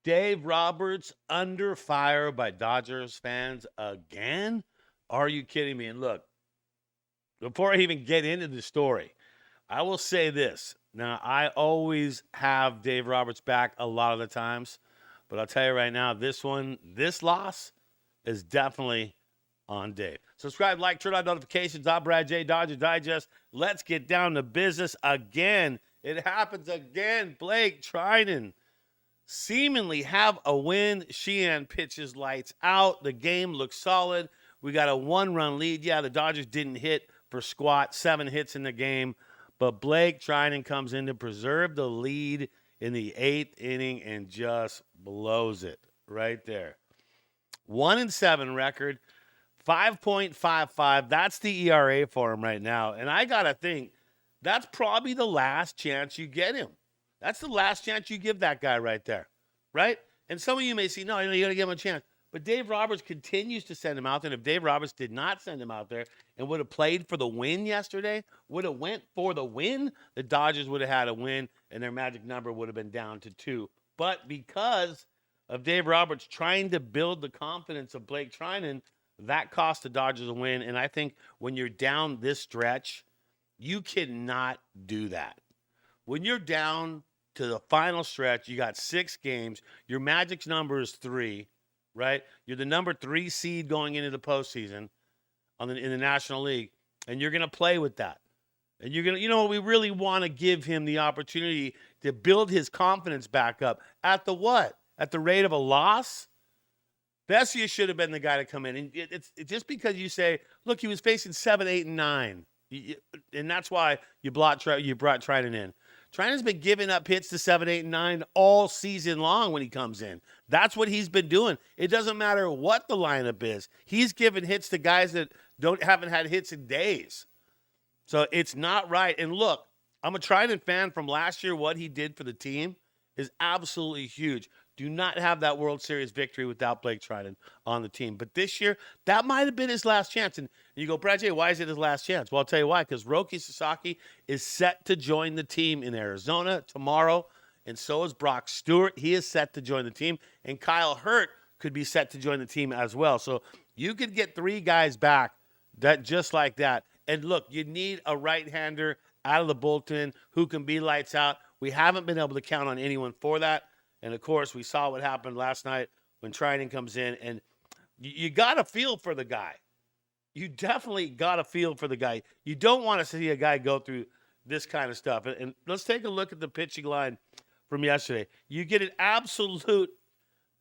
Dave Roberts under fire by Dodgers fans again? Are you kidding me? And look, before I even get into the story, I will say this. Now, I always have Dave Roberts back a lot of the times, but I'll tell you right now, this loss is definitely on Dave. Subscribe, like, turn on notifications. I'm Brad J. Dodger Digest. Let's get down to business again. It happens again. Blake Treinen seemingly have a win. Sheehan pitches lights out. The game looks solid. We got a 1-run lead. Yeah, the Dodgers didn't hit for squat. 7 hits in the game. But Blake Treinen comes in to preserve the lead in the 8th inning and just blows it right there. 1-7 record, 5.55. That's the ERA for him right now. And I got to think, that's probably the last chance you get him. That's the last chance you give that guy right there, right? And some of you may say, no, you got to give him a chance. But Dave Roberts continues to send him out there. And if Dave Roberts did not send him out there and would have played for the win yesterday, would have went for the win, the Dodgers would have had a win, and their magic number would have been down to 2. But because of Dave Roberts trying to build the confidence of Blake Treinen, that cost the Dodgers a win. And I think when you're down this stretch, you cannot do that. When you're down to the final stretch, you got 6 games. Your magic's number is 3, right? You're the number 3 seed going into the postseason in the National League, and you're going to play with that. And you're going to, we really want to give him the opportunity to build his confidence back up at the what? At the rate of a loss? Bessie should have been the guy to come in. And it's just because you say, look, he was facing 7, 8, and 9. And that's why you brought Treinen in. Treinen's been giving up hits to 7, 8, and 9 all season long when he comes in. That's what he's been doing. It doesn't matter what the lineup is. He's giving hits to guys that haven't had hits in days. So it's not right. And look, I'm a Treinen fan from last year. What he did for the team is absolutely huge. Do not have that World Series victory without Blake Treinen on the team. But this year, that might have been his last chance. And you go, Brad J., why is it his last chance? Well, I'll tell you why. Because Roki Sasaki is set to join the team in Arizona tomorrow. And so is Brock Stewart. He is set to join the team. And Kyle Hurt could be set to join the team as well. So you could get 3 guys back just like that. And look, you need a right-hander out of the bullpen who can be lights out. We haven't been able to count on anyone for that. And, of course, we saw what happened last night when Treinen comes in. And you got to feel for the guy. You definitely got to feel for the guy. You don't want to see a guy go through this kind of stuff. And let's take a look at the pitching line from yesterday. You get an absolute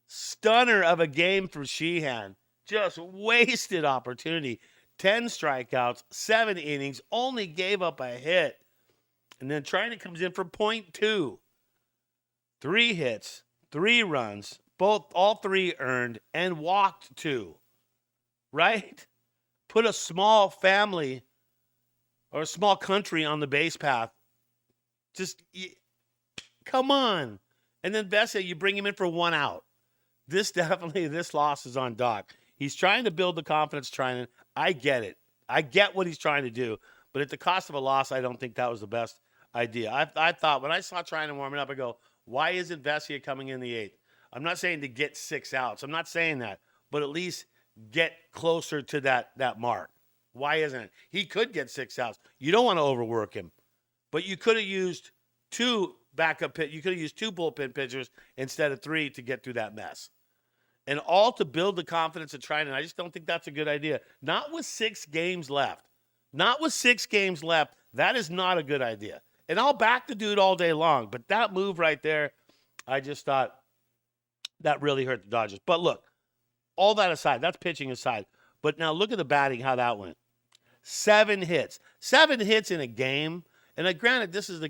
stunner of a game from Sheehan. Just wasted opportunity. 10 strikeouts, 7 innings, only gave up a hit. And then Treinen comes in for .2. 3 hits, 3 runs, all 3 earned, and walked 2. Right? Put a small family or a small country on the base path. Come on. And then Bessie, you bring him in for 1 out. This loss is on Doc. He's trying to build the confidence, Treinen. I get it. I get what he's trying to do. But at the cost of a loss, I don't think that was the best idea. I thought when I saw Treinen warming up, I go, why isn't Vesia coming in the 8th? I'm not saying to get 6 outs. I'm not saying that. But at least get closer to that mark. Why isn't it? He could get 6 outs. You don't want to overwork him. But you could have used 2 you could have used 2 bullpen pitchers instead of 3 to get through that mess. And all to build the confidence of Treinen. I just don't think that's a good idea. Not with 6 games left. Not with 6 games left. That is not a good idea. And I'll back the dude all day long. But that move right there, I just thought that really hurt the Dodgers. But look, all that aside, that's pitching aside. But now look at the batting, how that went. 7 hits. 7 hits in a game. And granted, this is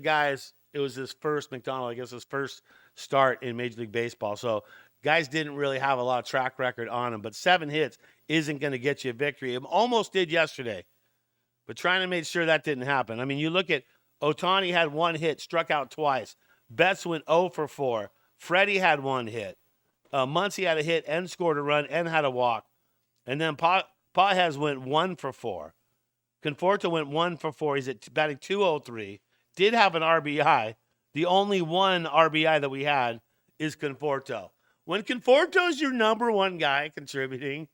it was his first his first start in Major League Baseball. So guys didn't really have a lot of track record on him. But 7 hits isn't going to get you a victory. It almost did yesterday. But trying to make sure that didn't happen. I mean, you look at Ohtani had 1 hit, struck out twice. Betts went 0 for 4. Freddie had 1 hit. Muncy had a hit and scored a run and had a walk. And then Pages went 1 for 4. Conforto went 1 for 4. He's at batting .203. Did have an RBI. The only one RBI that we had is Conforto. When Conforto's your number one guy contributing,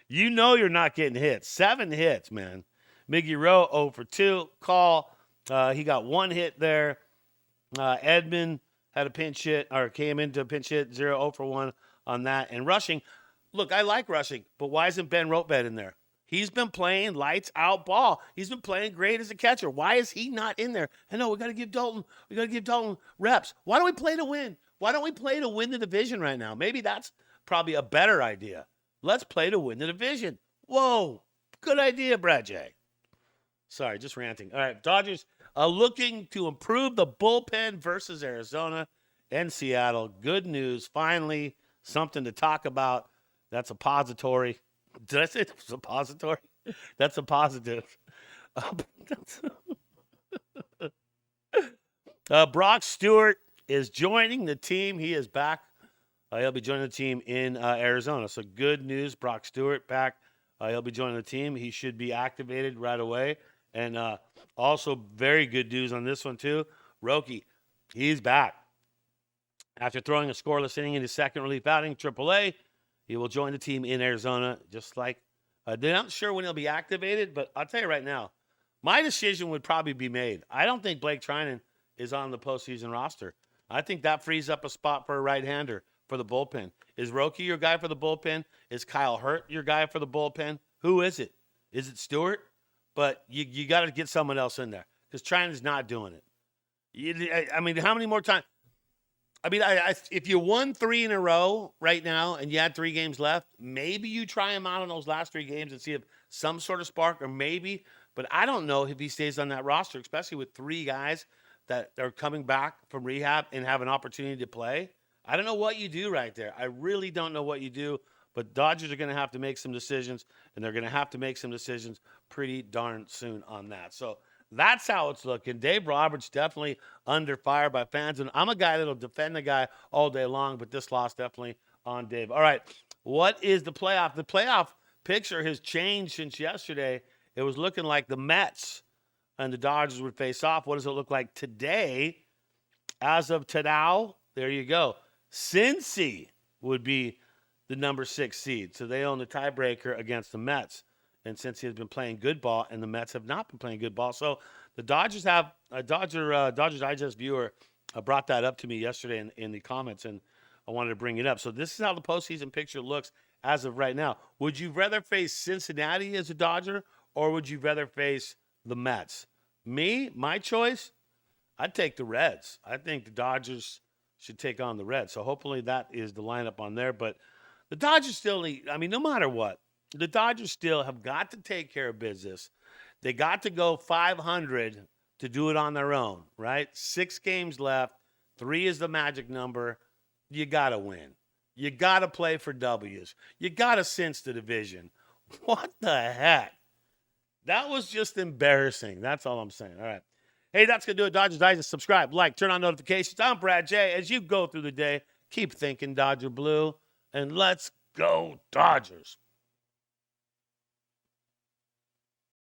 you know you're not getting hits. 7 hits, man. Miggy Rowe 0 for 2. Call, he got 1 hit there. Edmund had a pinch hit, or came into a pinch hit, 0 for 1 on that. And rushing, look, I like rushing, but why isn't Ben Rotbed in there? He's been playing lights out ball. He's been playing great as a catcher. Why is he not in there? I know we got to give Dalton reps. Why don't we play to win? Why don't we play to win the division right now? Maybe that's probably a better idea. Let's play to win the division. Whoa, good idea, Brad J. Sorry, just ranting. All right, Dodgers are looking to improve the bullpen versus Arizona and Seattle. Good news. Finally, something to talk about. That's a pository. Did I say it was a pository? That's a positive. Brock Stewart is joining the team. He is back. He'll be joining the team in Arizona. So good news. Brock Stewart back. He'll be joining the team. He should be activated right away. And also very good news on this one too. Roki, he's back. After throwing a scoreless inning in his second relief outing, AAA, he will join the team in Arizona, just like they're not sure when he'll be activated, but I'll tell you right now, my decision would probably be made. I don't think Blake Treinen is on the postseason roster. I think that frees up a spot for a right-hander for the bullpen. Is Roki your guy for the bullpen? Is Kyle Hurt your guy for the bullpen? Who is it? Is it Stewart? But you got to get someone else in there because Treinen's not doing it. I mean, how many more times? I mean, if you won 3 in a row right now and you had 3 games left, maybe you try him out on those last 3 games and see if some sort of spark, or maybe. But I don't know if he stays on that roster, especially with 3 guys that are coming back from rehab and have an opportunity to play. I don't know what you do right there. I really don't know what you do. But Dodgers are going to have to make some decisions, and they're going to have to make some decisions pretty darn soon on that. So that's how it's looking. Dave Roberts definitely under fire by fans, and I'm a guy that'll defend the guy all day long, but this loss definitely on Dave. All right, what is the playoff? The playoff picture has changed since yesterday. It was looking like the Mets and the Dodgers would face off. What does it look like today? As of today, there you go. Cincy would be the number 6 seed. So they own the tiebreaker against the Mets. And since he has been playing good ball and the Mets have not been playing good ball. So the Dodgers have a Dodger Digest viewer brought that up to me yesterday in the comments, and I wanted to bring it up. So this is how the postseason picture looks as of right now. Would you rather face Cincinnati as a Dodger, or would you rather face the Mets? Me, my choice, I'd take the Reds. I think the Dodgers should take on the Reds. So hopefully that is the lineup on there. But the Dodgers still need, I mean, no matter what, the Dodgers still have got to take care of business. They got to go 500 to do it on their own, right? 6 games left. 3 is the magic number. You got to win. You got to play for W's. You got to cinch the division. What the heck? That was just embarrassing. That's all I'm saying. All right. Hey, that's going to do it. Dodgers Digest. Subscribe, like, turn on notifications. I'm Brad J. As you go through the day, keep thinking Dodger Blue, and let's go Dodgers.